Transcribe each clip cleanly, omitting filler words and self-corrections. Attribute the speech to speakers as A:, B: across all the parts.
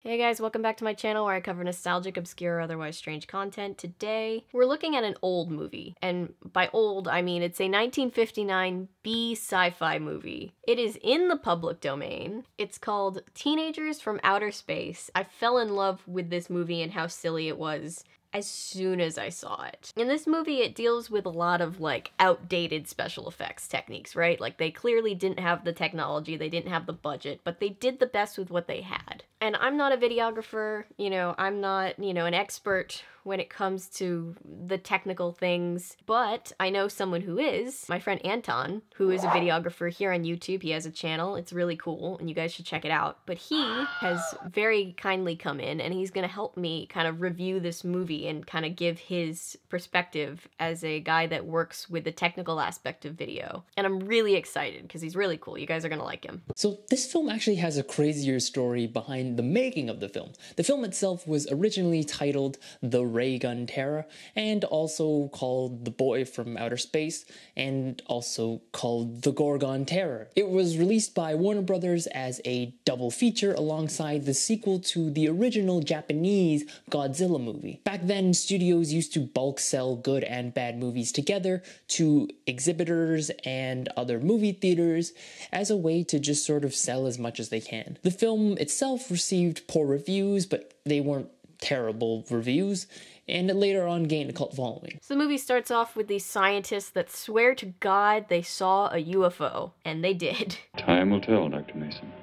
A: Hey guys, welcome back to my channel where I cover nostalgic, obscure, or otherwise strange content. Today, we're looking at an old movie. And by old, I mean it's a 1959 B sci-fi movie. It is in the public domain. It's called Teenagers from Outer Space. I fell in love with this movie and how silly it was as soon as I saw it. In this movie, it deals with a lot of like outdated special effects techniques, right? Like they clearly didn't have the technology, they didn't have the budget, but they did the best with what they had. And I'm not a videographer, I'm not, an expert when it comes to the technical things, but I know someone who is, my friend Anton, who is a videographer here on YouTube. He has a channel, it's really cool, and you guys should check it out. But he has very kindly come in, and he's gonna help me kind of review this movie and kind of give his perspective as a guy that works with the technical aspect of video. And I'm really excited, because he's really cool. You guys are gonna like him.
B: So this film actually has a crazier story behind the making of the film. The film itself was originally titled The Ray Gun Terror, and also called The Boy from Outer Space, and also called The Gorgon Terror. It was released by Warner Brothers as a double feature alongside the sequel to the original Japanese Godzilla movie. Back then, studios used to bulk sell good and bad movies together to exhibitors and other movie theaters as a way to just sort of sell as much as they can. The film itself received poor reviews, but they weren't terrible reviews, and it later on gained a cult following.
A: So the movie starts off with these scientists that swear to God they saw a UFO, and they did.
C: Time will tell, Dr. Mason.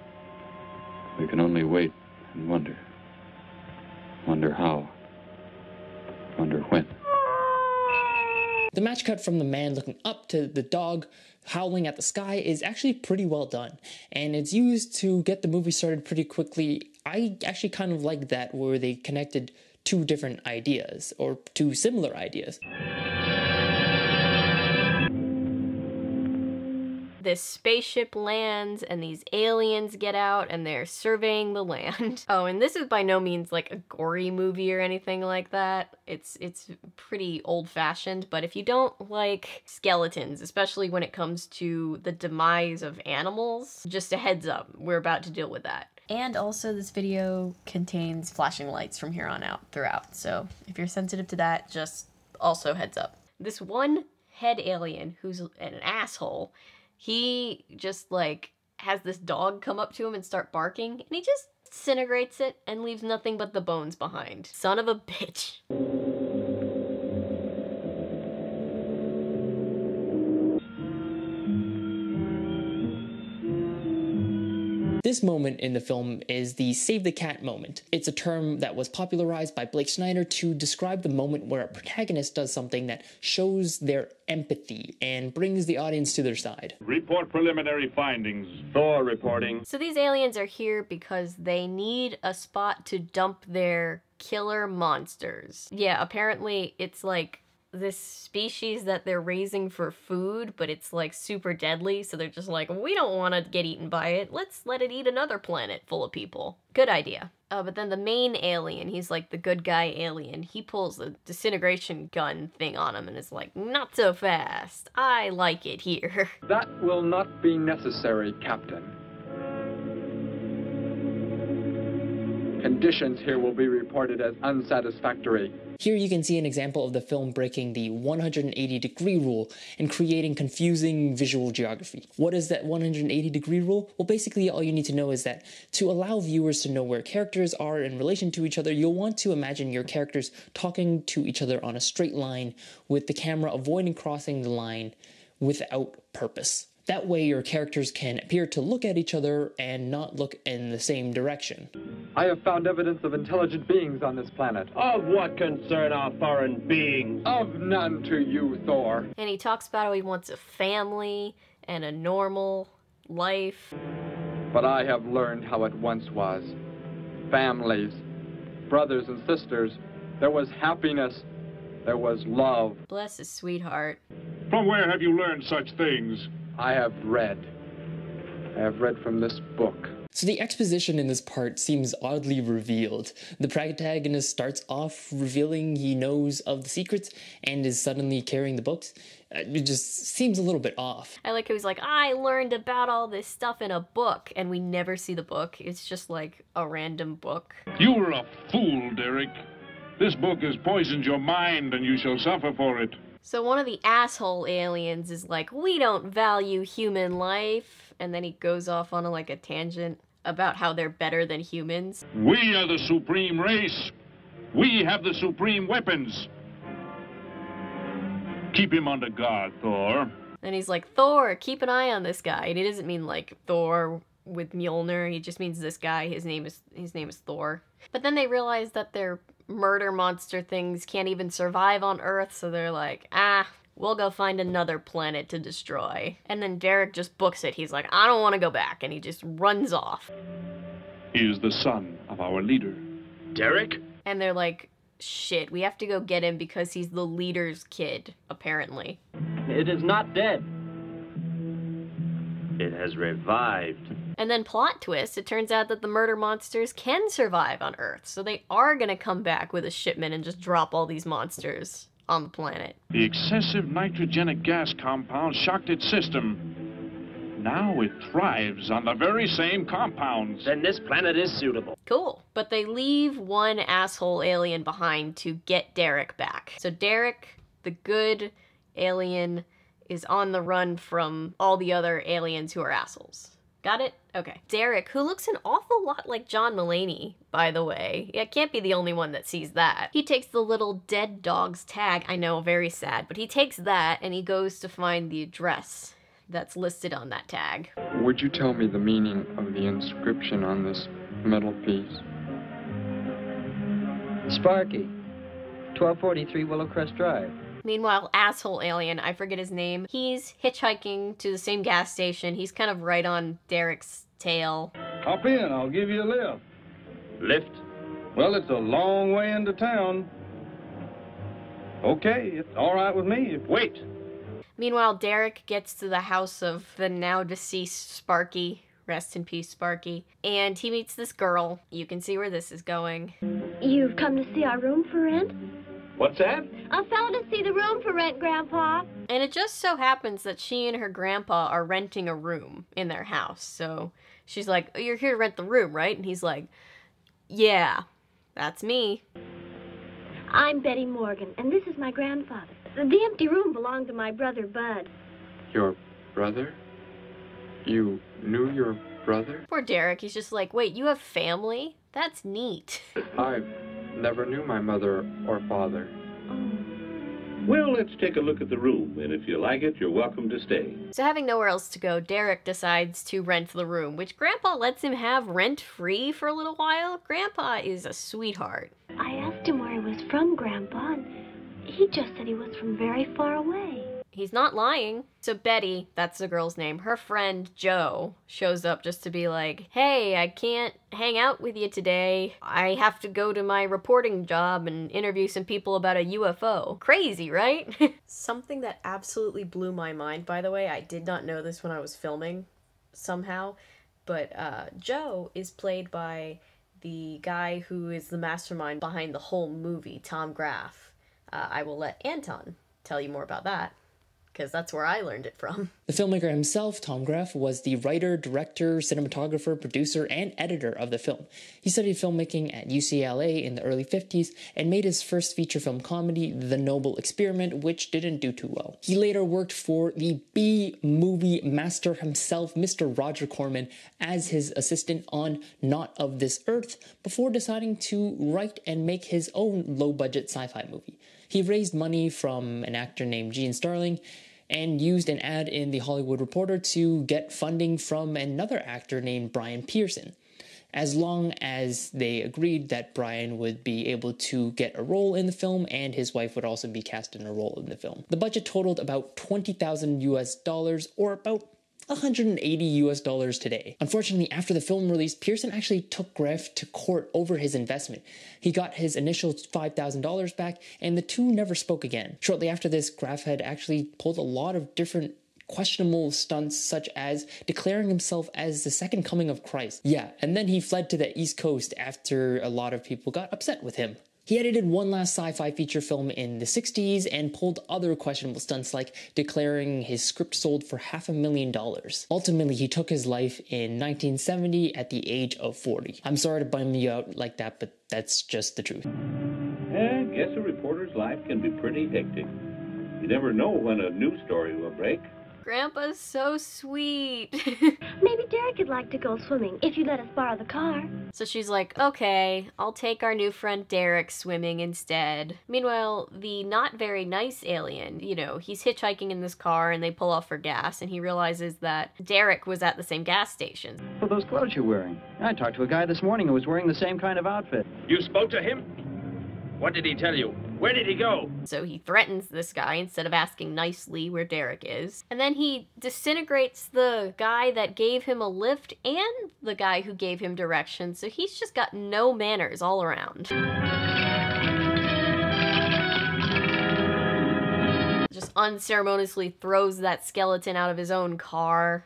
C: We can only wait and wonder. Wonder how. Wonder when.
B: The match cut from the man looking up to the dog howling at the sky is actually pretty well done, and it's used to get the movie started pretty quickly. I actually kind of like that, where they connected two different ideas, or two similar ideas.
A: This spaceship lands and these aliens get out and they're surveying the land. Oh, and this is by no means like a gory movie or anything like that. It's pretty old-fashioned, but if you don't like skeletons, especially when it comes to the demise of animals, just a heads up, we're about to deal with that. And also this video contains flashing lights from here on out throughout, so if you're sensitive to that, just also heads up. This one head alien who's an asshole, he just like has this dog come up to him and start barking, and he just disintegrates it and leaves nothing but the bones behind. Son of a bitch.
B: This moment in the film is the save the cat moment. It's a term that was popularized by Blake Snyder to describe the moment where a protagonist does something that shows their empathy and brings the audience to their side.
D: Report preliminary findings. Thor reporting.
A: So these aliens are here because they need a spot to dump their killer monsters. Yeah, apparently it's like this species that they're raising for food, but it's like super deadly, so they're just like, we don't want to get eaten by it, let's let it eat another planet full of people. Good idea. But then the main alien, he's like the good guy alien, he pulls the disintegration gun thing on him and is like, not so fast, I like it here.
E: That will not be necessary, Captain. Conditions here will be reported as unsatisfactory.
B: Here you can see an example of the film breaking the 180-degree rule and creating confusing visual geography. What is that 180-degree rule? Well, basically all you need to know is that to allow viewers to know where characters are in relation to each other, you'll want to imagine your characters talking to each other on a straight line, with the camera avoiding crossing the line without purpose. That way your characters can appear to look at each other and not look in the same direction.
E: I have found evidence of intelligent beings on this planet.
D: Of what concern are foreign beings?
E: Of none to you, Thor.
A: And he talks about how he wants a family and a normal life.
E: But I have learned how it once was. Families, brothers and sisters. There was happiness. There was love.
A: Bless his sweetheart.
D: From where have you learned such things?
E: I have read. I have read from this book.
B: So the exposition in this part seems oddly revealed. The protagonist starts off revealing he knows of the secrets and is suddenly carrying the books. It just seems a little bit off.
A: I like how he's like, I learned about all this stuff in a book, and we never see the book. It's just like a random book.
D: You were a fool, Derek. This book has poisoned your mind, and you shall suffer for it.
A: So one of the asshole aliens is like, we don't value human life, and then he goes off on like a tangent about how they're better than humans.
D: We are the supreme race. We have the supreme weapons. Keep him under guard, Thor.
A: And he's like, Thor, keep an eye on this guy. And he doesn't mean like Thor with Mjolnir. He just means this guy. His name is Thor. But then they realize that their murder monster things can't even survive on Earth, so they're like, we'll go find another planet to destroy. And then Derek just books it. He's like, I don't want to go back. And he just runs off.
D: He is the son of our leader.
F: Derek?
A: And they're like, shit, we have to go get him because he's the leader's kid, apparently.
F: It is not dead. It has revived.
A: And then plot twist, it turns out that the murder monsters can survive on Earth. So they are going to come back with a shipment and just drop all these monsters on the planet.
D: The excessive nitrogenic gas compound shocked its system. Now it thrives on the very same compounds.
F: Then this planet is suitable.
A: Cool. But they leave one asshole alien behind to get Derek back. So Derek, the good alien, is on the run from all the other aliens who are assholes. Got it? Okay. Derek, who looks an awful lot like John Mulaney, by the way. Yeah, can't be the only one that sees that. He takes the little dead dog's tag. I know, very sad. But he takes that and he goes to find the address that's listed on that tag.
E: Would you tell me the meaning of the inscription on this metal piece?
G: Sparky, 1243 Willowcrest Drive.
A: Meanwhile, asshole alien, I forget his name, he's hitchhiking to the same gas station. He's kind of right on Derek's tail.
D: Hop in, I'll give you a lift.
F: Lift?
D: Well, it's a long way into town. Okay, it's all right with me. Wait.
A: Meanwhile, Derek gets to the house of the now deceased Sparky. Rest in peace, Sparky. And he meets this girl. You can see where this is going.
H: You've come to see our room for rent?
F: What's that?
H: I fell to see the room for rent, Grandpa.
A: And it just so happens that she and her grandpa are renting a room in their house. So she's like, oh, you're here to rent the room, right? And he's like, yeah, that's me.
H: I'm Betty Morgan, and this is my grandfather. The empty room belonged to my brother, Bud.
E: Your brother? You knew your brother?
A: Poor Derek, he's just like, wait, you have family? That's neat.
E: I never knew my mother or father.
D: Well, let's take a look at the room, and if you like it, you're welcome to stay.
A: So having nowhere else to go, Derek decides to rent the room, which Grandpa lets him have rent-free for a little while. Grandpa is a sweetheart.
H: I asked him where he was from, Grandpa, and he just said he was from very far away.
A: He's not lying. So Betty, that's the girl's name, her friend Joe shows up just to be like, hey, I can't hang out with you today. I have to go to my reporting job and interview some people about a UFO. Crazy, right? Something that absolutely blew my mind, by the way, I did not know this when I was filming somehow, but Joe is played by the guy who is the mastermind behind the whole movie, Tom Graff. I will let Anton tell you more about that, because that's where I learned it from.
B: The filmmaker himself, Tom Graff, was the writer, director, cinematographer, producer, and editor of the film. He studied filmmaking at UCLA in the early 50s and made his first feature film comedy, The Noble Experiment, which didn't do too well. He later worked for the B-movie master himself, Mr. Roger Corman, as his assistant on Not of This Earth, before deciding to write and make his own low-budget sci-fi movie. He raised money from an actor named Gene Starling and used an ad in The Hollywood Reporter to get funding from another actor named Brian Pearson, as long as they agreed that Brian would be able to get a role in the film and his wife would also be cast in a role in the film. The budget totaled about $20,000 US, or about $180 US today. Unfortunately, after the film release, Pearson actually took Graff to court over his investment. He got his initial $5,000 back, and the two never spoke again. Shortly after this, Graff had actually pulled a lot of different questionable stunts such as declaring himself as the second coming of Christ. Yeah, and then he fled to the East Coast after a lot of people got upset with him. He edited one last sci-fi feature film in the 60s and pulled other questionable stunts like declaring his script sold for $500,000. Ultimately, he took his life in 1970 at the age of 40. I'm sorry to bum you out like that, but that's just the truth.
F: I guess a reporter's life can be pretty hectic. You never know when a news story will break.
A: Grandpa's so sweet.
H: Maybe Derek would like to go swimming if you let us borrow the car.
A: So she's like, okay, I'll take our new friend Derek swimming instead. Meanwhile, the not very nice alien, you know, he's hitchhiking in this car and they pull off for gas and he realizes that Derek was at the same gas station.
G: For those clothes you're wearing. I talked to a guy this morning who was wearing the same kind of outfit.
F: You spoke to him? What did he tell you? Where did he go?
A: So he threatens this guy instead of asking nicely where Derek is. And then he disintegrates the guy that gave him a lift and the guy who gave him directions. So he's just got no manners all around. Just unceremoniously throws that skeleton out of his own car.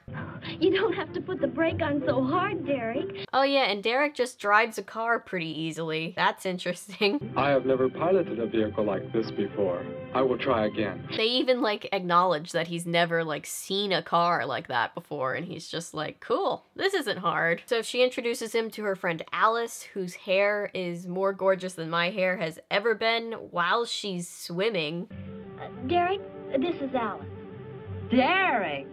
H: You don't have to put the brake on so hard, Derek.
A: Oh yeah, and Derek just drives a car pretty easily. That's interesting.
E: I have never piloted a vehicle like this before. I will try again.
A: They even, like, acknowledge that he's never, like, seen a car like that before, and he's just like, cool, this isn't hard. So she introduces him to her friend Alice, whose hair is more gorgeous than my hair has ever been while she's swimming.
H: Derek, this is Alice.
I: Derek!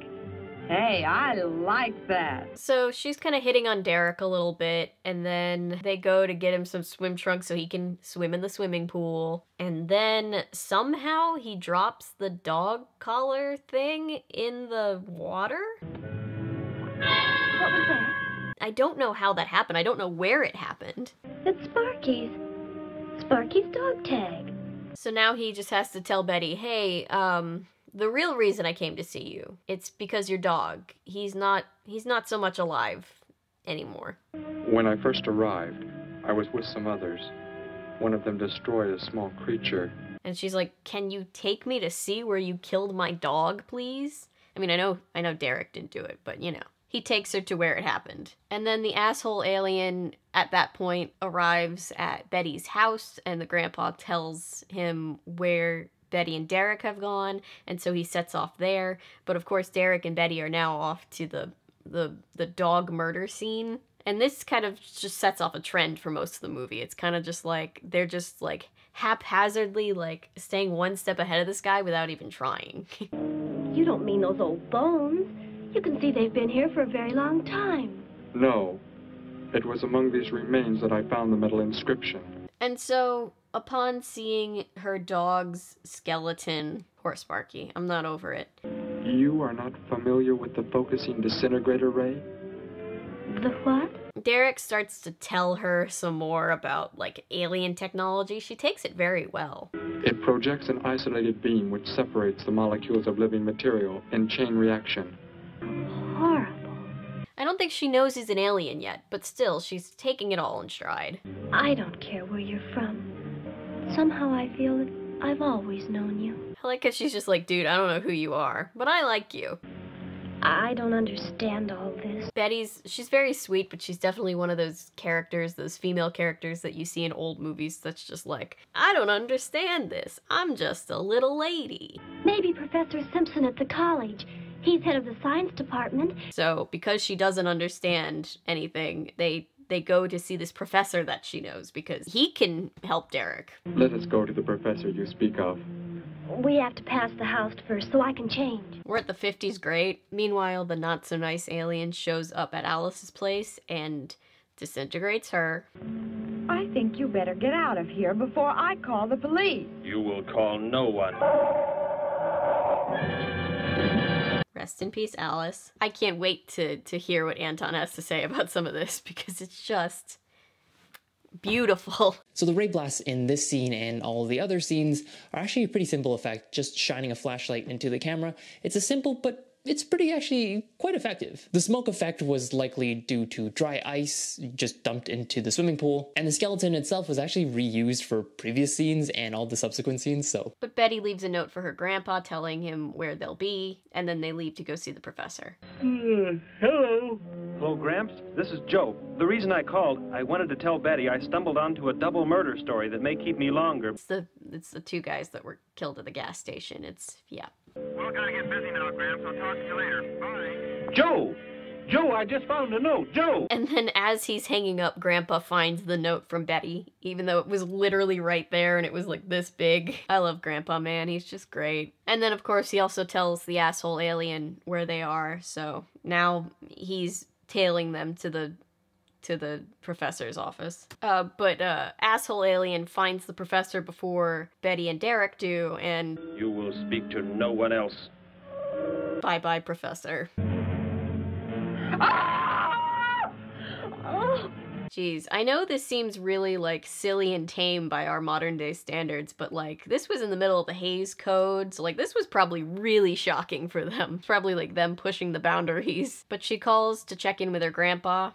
I: Hey, I like that.
A: So she's kind of hitting on Derek a little bit, and then they go to get him some swim trunks so he can swim in the swimming pool. And then somehow he drops the dog collar thing in the water?
H: What was that?
A: I don't know how that happened. I don't know where it happened.
H: It's Sparky's. Sparky's dog tag.
A: So now he just has to tell Betty, hey, the real reason I came to see you, it's because your dog, he's not so much alive anymore.
E: When I first arrived, I was with some others. One of them destroyed a small creature.
A: And she's like, can you take me to see where you killed my dog, please? I mean, I know Derek didn't do it, but you know. He takes her to where it happened. And then the asshole alien at that point arrives at Betty's house, and the grandpa tells him where Betty and Derek have gone, and so he sets off there. But of course, Derek and Betty are now off to the dog murder scene. And this kind of just sets off a trend for most of the movie. It's kind of just like, they're just like haphazardly like staying one step ahead of this guy without even trying.
H: You don't mean those old bones. You can see they've been here for a very long time.
E: No. It was among these remains that I found the metal inscription.
A: And so, upon seeing her dog's skeleton, poor Sparky, I'm not over it.
E: You are not familiar with the focusing disintegrator ray?
H: The what?
A: Derek starts to tell her some more about, like, alien technology. She takes it very well.
E: It projects an isolated beam which separates the molecules of living material in chain reaction.
H: Horrible.
A: I don't think she knows he's an alien yet, but still, she's taking it all in stride.
H: I don't care where you're from. Somehow I feel that I've always known you.
A: I like how she's just like, dude, I don't know who you are, but I like you.
H: I don't understand all this.
A: She's very sweet, but she's definitely one of those characters, those female characters that you see in old movies that's just like, I don't understand this. I'm just a little lady.
H: Maybe Professor Simpson at the college. He's head of the science department.
A: So, because she doesn't understand anything, they go to see this professor that she knows because he can help Derek.
E: Let us go to the professor you speak of.
H: We have to pass the house first so I can change.
A: We're at the 50s grade. Meanwhile, the not-so-nice alien shows up at Alice's place and disintegrates her.
I: I think you better get out of here before I call the police.
F: You will call no one.
A: Rest in peace, Alice. I can't wait to hear what Anton has to say about some of this because it's just beautiful.
B: So the ray blasts in this scene and all the other scenes are actually a pretty simple effect, just shining a flashlight into the camera. It's a simple but it's pretty actually quite effective. The smoke effect was likely due to dry ice just dumped into the swimming pool, and the skeleton itself was actually reused for previous scenes and all the subsequent scenes, so.
A: But Betty leaves a note for her grandpa telling him where they'll be, and then they leave to go see the professor.
J: Hello. Hello, Gramps. This is Joe. The reason I called, I wanted to tell Betty I stumbled onto a double murder story that may keep me longer.
A: It's the two guys that were killed at the gas station. Yeah.
J: Well, gotta get busy now, Gramps. I'll talk to you later. Bye. Joe! Joe, I just found a note. Joe!
A: And then as he's hanging up, Grandpa finds the note from Betty, even though it was literally right there and it was like this big. I love Grandpa, man. He's just great. And then, of course, he also tells the asshole alien where they are, so now he's tailing them to the professor's office. But asshole alien finds the professor before Betty and Derek do, and...
J: You will speak to no one else.
A: Bye-bye, Professor. Jeez, I know this seems really, like, silly and tame by our modern-day standards, but, like, this was in the middle of the Hays Code, so, like, this was probably really shocking for them. Probably, like, them pushing the boundaries. But she calls to check in with her grandpa.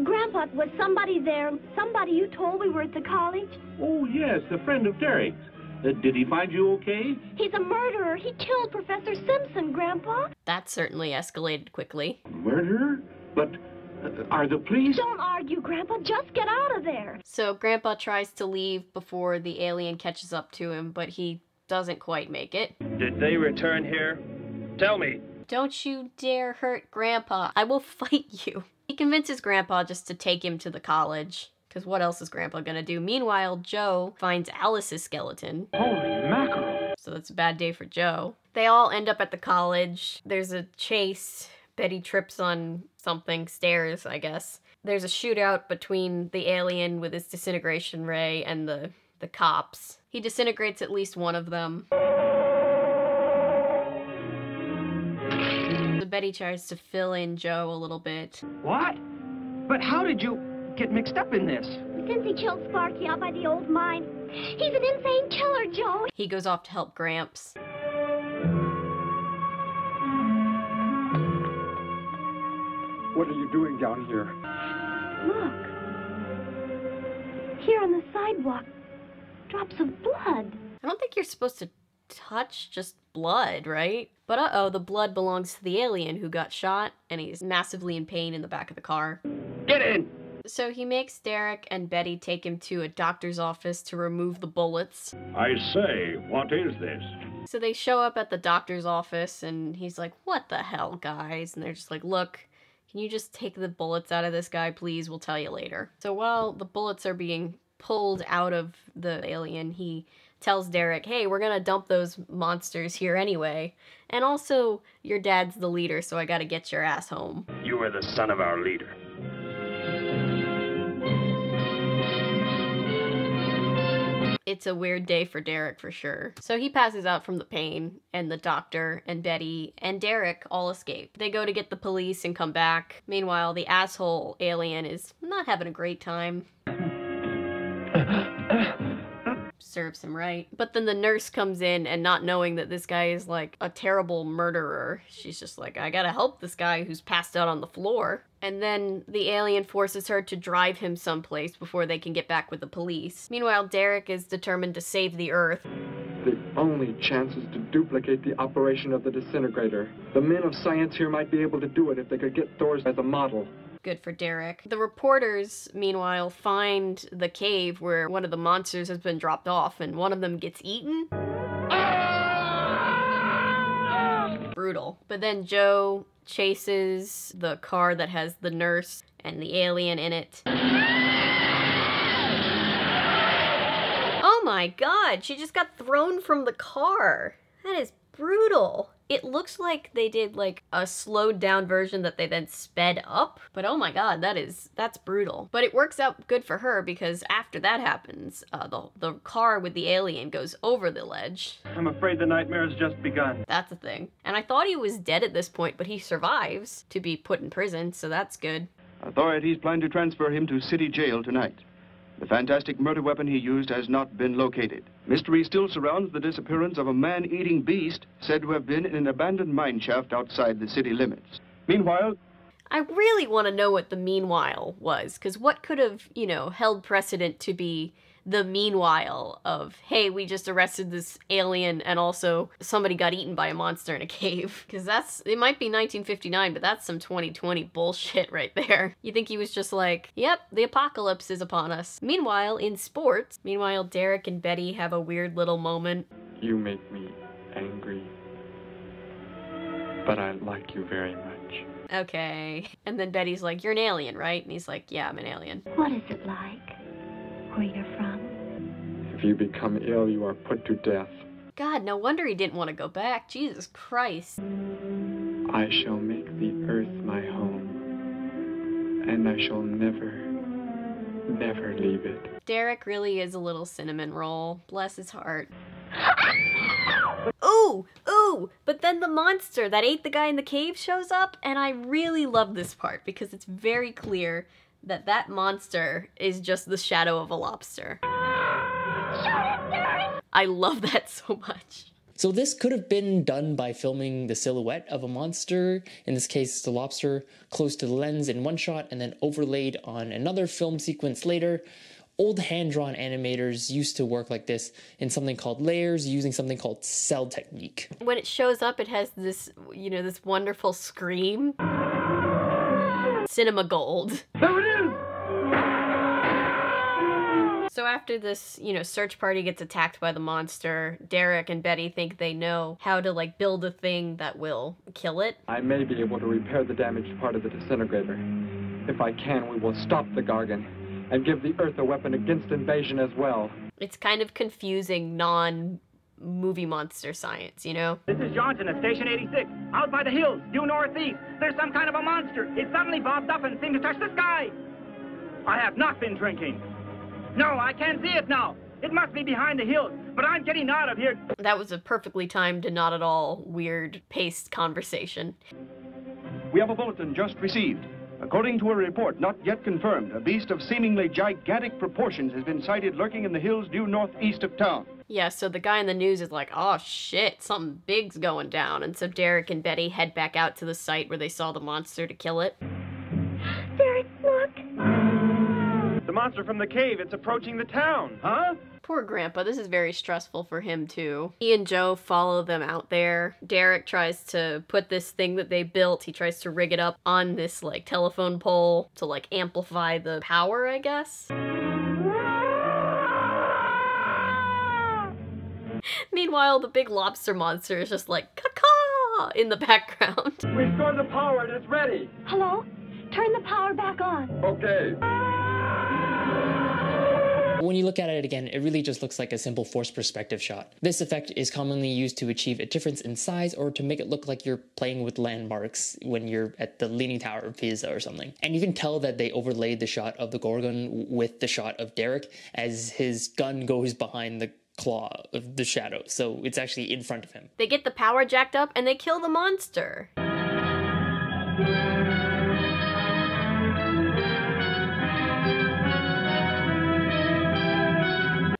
H: Grandpa, was somebody there? Somebody you told we were at the college?
F: Oh, yes, a friend of Derek's. Did he find you okay?
H: He's a murderer. He killed Professor Simpson, Grandpa.
A: That certainly escalated quickly.
F: Murderer? But are the police?
H: Don't argue, Grandpa. Just get out of there.
A: So Grandpa tries to leave before the alien catches up to him, but he doesn't quite make it.
J: Did they return here? Tell me.
A: Don't you dare hurt Grandpa. I will fight you. He convinces Grandpa just to take him to the college. Because what else is Grandpa gonna do? Meanwhile, Joe finds Alice's skeleton.
J: Holy mackerel.
A: So that's a bad day for Joe. They all end up at the college. There's a chase. Betty trips on something, stairs, I guess. There's a shootout between the alien with his disintegration ray and the cops. He disintegrates at least one of them. So Betty tries to fill in Joe a little bit.
G: What? But how did you get mixed up in this?
H: Since he killed Sparky out by the old mine, he's an insane killer, Joe.
A: He goes off to help Gramps.
E: What are you doing down here?
H: Look. Here on the sidewalk. Drops of blood.
A: I don't think you're supposed to touch just blood, right? But uh-oh, the blood belongs to the alien who got shot, and he's massively in pain in the back of the car.
J: Get in!
A: So he makes Derek and Betty take him to a doctor's office to remove the bullets.
D: I say, what is this?
A: So they show up at the doctor's office, and he's like, what the hell, guys? And they're just like, look, can you just take the bullets out of this guy, please? We'll tell you later. So while the bullets are being pulled out of the alien, he tells Derek, hey, we're gonna dump those monsters here anyway. And also, your dad's the leader, so I gotta get your ass home.
J: You are the son of our leader.
A: It's a weird day for Derek for sure. So he passes out from the pain, and the doctor and Betty and Derek all escape. They go to get the police and come back. Meanwhile, the asshole alien is not having a great time. Serves him right. But then the nurse comes in, and not knowing that this guy is like a terrible murderer, she's just like, I gotta help this guy who's passed out on the floor. And then the alien forces her to drive him someplace before they can get back with the police. Meanwhile, Derek is determined to save the Earth.
E: The only chance is to duplicate the operation of the disintegrator. The men of science here might be able to do it if they could get Thor's as a model.
A: Good for Derek. The reporters, meanwhile, find the cave where one of the monsters has been dropped off, and one of them gets eaten. Brutal. But then Joe chases the car that has the nurse and the alien in it. Oh my god, she just got thrown from the car. That is brutal. It looks like they did like a slowed down version that they then sped up, but oh my god, that's brutal. But it works out good for her because after that happens, the car with the alien goes over the ledge.
J: I'm afraid the nightmare has just begun.
A: That's a thing. And I thought he was dead at this point, but he survives to be put in prison, so that's good.
K: Authorities plan to transfer him to city jail tonight. The fantastic murder weapon he used has not been located. Mystery still surrounds the disappearance of a man-eating beast said to have been in an abandoned mine shaft outside the city limits. Meanwhile,
A: I really want to know what the meanwhile was, because what could have, you know, held precedent to be the meanwhile of, hey, we just arrested this alien and also somebody got eaten by a monster in a cave. Because it might be 1959, but that's some 2020 bullshit right there. You think he was just like, yep, the apocalypse is upon us. Meanwhile, in sports, Derek and Betty have a weird little moment.
E: You make me angry, but I like you very much.
A: Okay. And then Betty's like, you're an alien, right? And he's like, yeah, I'm an alien.
H: What is it like? Where you're from?
E: If you become ill, you are put to death.
A: God, no wonder he didn't want to go back. Jesus Christ.
E: I shall make the earth my home, and I shall never, never leave it.
A: Derek really is a little cinnamon roll. Bless his heart. Ooh! Ooh! But then the monster that ate the guy in the cave shows up, and I really love this part because it's very clear that that monster is just the shadow of a lobster. I love that so much.
B: So this could have been done by filming the silhouette of a monster, in this case the lobster, close to the lens in one shot and then overlaid on another film sequence later. Old hand-drawn animators used to work like this in something called layers, using something called cell technique.
A: When it shows up, it has this, you know, this wonderful scream. Cinema gold.
K: there it is!
A: So after this, you know, search party gets attacked by the monster, Derek and Betty think they know how to, like, build a thing that will kill it.
E: I may be able to repair the damaged part of the disintegrator. If I can, we will stop the Gargan and give the Earth a weapon against invasion as well.
A: It's kind of confusing non-movie monster science, you know?
L: This is Johnson at Station 86, out by the hills, due northeast. There's some kind of a monster. It suddenly bobbed up and seemed to touch the sky. I have not been drinking. No, I can't see it now. It must be behind the hills, but I'm getting out of here.
A: That was a perfectly timed and not at all weird paced conversation.
K: We have a bulletin just received. According to a report not yet confirmed, a beast of seemingly gigantic proportions has been sighted lurking in the hills due northeast of town.
A: Yeah, so the guy in the news is like, oh shit, something big's going down. And so Derek and Betty head back out to the site where they saw the monster to kill it.
H: Derek, look!
J: The monster from the cave, it's approaching the town.
K: Huh?
A: Poor Grandpa, this is very stressful for him too. He and Joe follow them out there. Derek tries to put this thing that they built, he tries to rig it up on this like telephone pole to like amplify the power, I guess. Meanwhile, the big lobster monster is just like, caw-caw, in the background.
E: Restore the power and it's ready.
H: Hello? Turn the power back on.
E: Okay.
B: When you look at it again, it really just looks like a simple forced perspective shot. This effect is commonly used to achieve a difference in size or to make it look like you're playing with landmarks when you're at the Leaning Tower of Pisa or something. And you can tell that they overlaid the shot of the Gorgon with the shot of Derek as his gun goes behind the claw of the shadow, so it's actually in front of him.
A: They get the power jacked up and they kill the monster.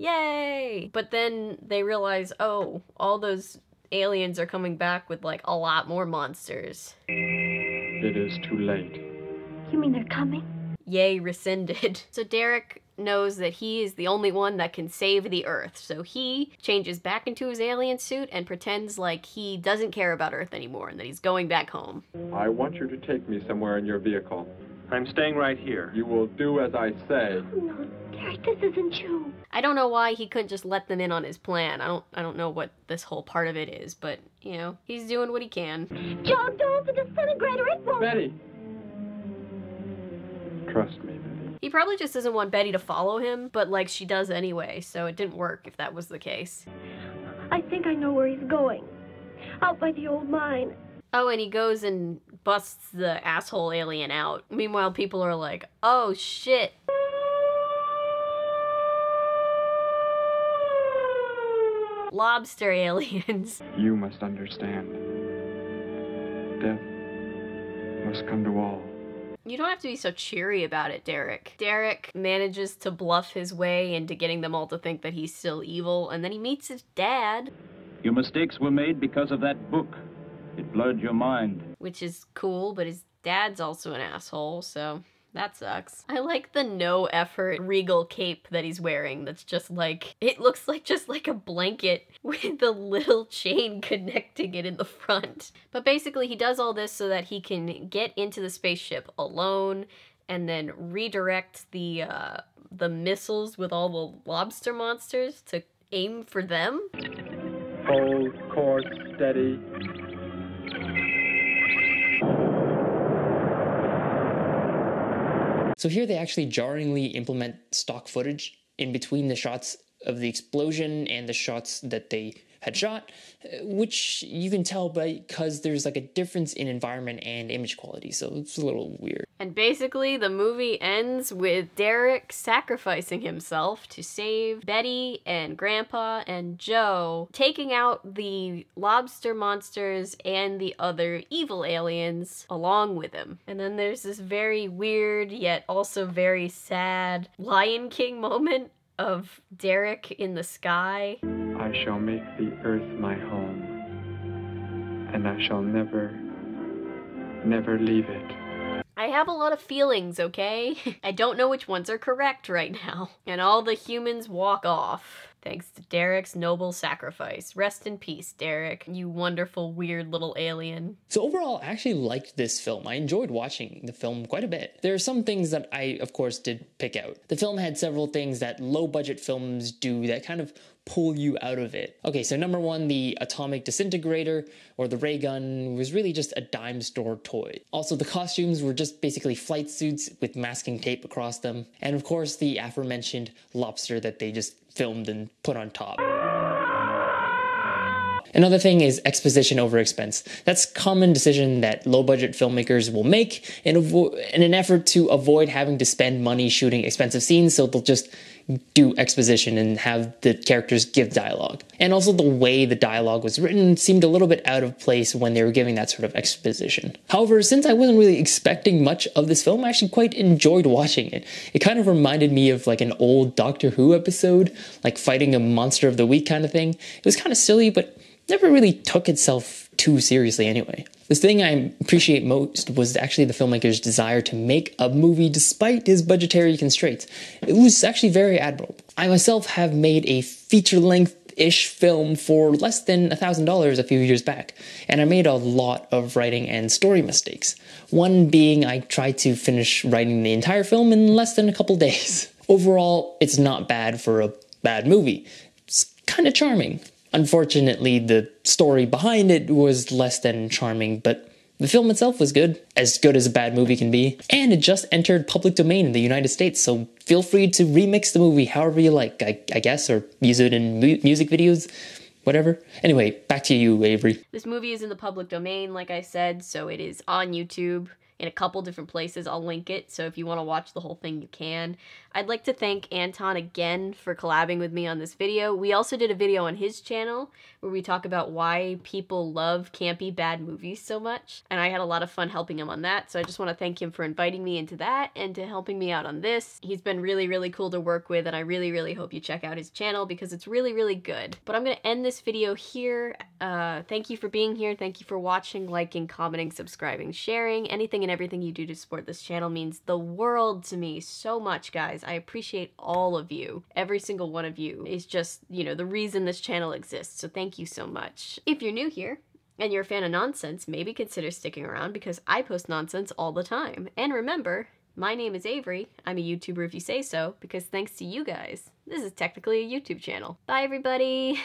A: Yay! But then they realize, oh, all those aliens are coming back with like a lot more monsters.
E: It is too late.
H: You mean they're coming?
A: Yay, rescinded. So Derek knows that he is the only one that can save the Earth. So he changes back into his alien suit and pretends like he doesn't care about Earth anymore and that he's going back home.
E: I want you to take me somewhere in your vehicle.
J: I'm staying right here.
E: You will do as I say.
H: No, Derek, this isn't you.
A: I don't know why he couldn't just let them in on his plan. I don't know what this whole part of it is, but, you know, he's doing what he can.
H: Joe, don't, the disintegrator, it won't.
E: Betty! Trust me, Betty.
A: He probably just doesn't want Betty to follow him, but, like, she does anyway, so it didn't work if that was the case.
H: I think I know where he's going. Out by the old mine.
A: Oh, and he goes and busts the asshole alien out. Meanwhile, people are like, oh, shit. Lobster aliens.
E: You must understand. Death must come to all.
A: You don't have to be so cheery about it, Derek. Derek manages to bluff his way into getting them all to think that he's still evil, and then he meets his dad.
D: Your mistakes were made because of that book. It blurred your mind.
A: Which is cool, but his dad's also an asshole, so that sucks. I like the no effort regal cape that he's wearing that's just like, it looks like just like a blanket with a little chain connecting it in the front. But basically he does all this so that he can get into the spaceship alone and then redirect the missiles with all the lobster monsters to aim for them.
E: Hold course steady.
B: So here they actually jarringly implement stock footage in between the shots of the explosion and the shots that they had shot, which you can tell because there's like a difference in environment and image quality, so it's a little weird.
A: And basically the movie ends with Derek sacrificing himself to save Betty and Grandpa and Joe, taking out the lobster monsters and the other evil aliens along with him. And then there's this very weird yet also very sad Lion King moment of Derek in the sky.
E: I shall make the earth my home, and I shall never, never leave it.
A: I have a lot of feelings, okay? I don't know which ones are correct right now. And all the humans walk off. Thanks to Derek's noble sacrifice. Rest in peace, Derek, you wonderful, weird little alien.
B: So overall, I actually liked this film. I enjoyed watching the film quite a bit. There are some things that I, of course, did pick out. The film had several things that low-budget films do that kind of pull you out of it. Okay, so number one, the atomic disintegrator, or the ray gun, was really just a dime store toy. Also, the costumes were just basically flight suits with masking tape across them. And of course, the aforementioned lobster that they just filmed and put on top. Another thing is exposition over expense. That's a common decision that low-budget filmmakers will make in an effort to avoid having to spend money shooting expensive scenes, so they'll just do exposition and have the characters give dialogue. And also the way the dialogue was written seemed a little bit out of place when they were giving that sort of exposition. However, since I wasn't really expecting much of this film, I actually quite enjoyed watching it. It kind of reminded me of like an old Doctor Who episode, like fighting a monster of the week kind of thing. It was kind of silly, but never really took itself too seriously anyway. The thing I appreciate most was actually the filmmaker's desire to make a movie despite his budgetary constraints. It was actually very admirable. I myself have made a feature-length-ish film for less than $1,000 a few years back, and I made a lot of writing and story mistakes. One being I tried to finish writing the entire film in less than a couple days. Overall, it's not bad for a bad movie. It's kind of charming. Unfortunately, the story behind it was less than charming, but the film itself was good as a bad movie can be. And it just entered public domain in the United States, so feel free to remix the movie however you like, I guess, or use it in music videos, whatever. Anyway, back to you, Avery.
A: This movie is in the public domain, like I said, so it is on YouTube. In a couple different places. I'll link it, so if you want to watch the whole thing, you can. I'd like to thank Anton again for collabing with me on this video. We also did a video on his channel where we talk about why people love campy bad movies so much, and I had a lot of fun helping him on that, so I just want to thank him for inviting me into that and to helping me out on this. He's been really, really cool to work with, and I really, really hope you check out his channel because it's really, really good. But I'm going to end this video here. Thank you for being here. Thank you for watching, liking, commenting, subscribing, sharing. Anything and everything you do to support this channel means the world to me so much, guys. I appreciate all of you. Every single one of you is just, you know, the reason this channel exists, so thank you so much. If you're new here and you're a fan of nonsense, maybe consider sticking around because I post nonsense all the time. And remember, my name is Avery. I'm a YouTuber if you say so, because thanks to you guys, this is technically a YouTube channel. Bye, everybody!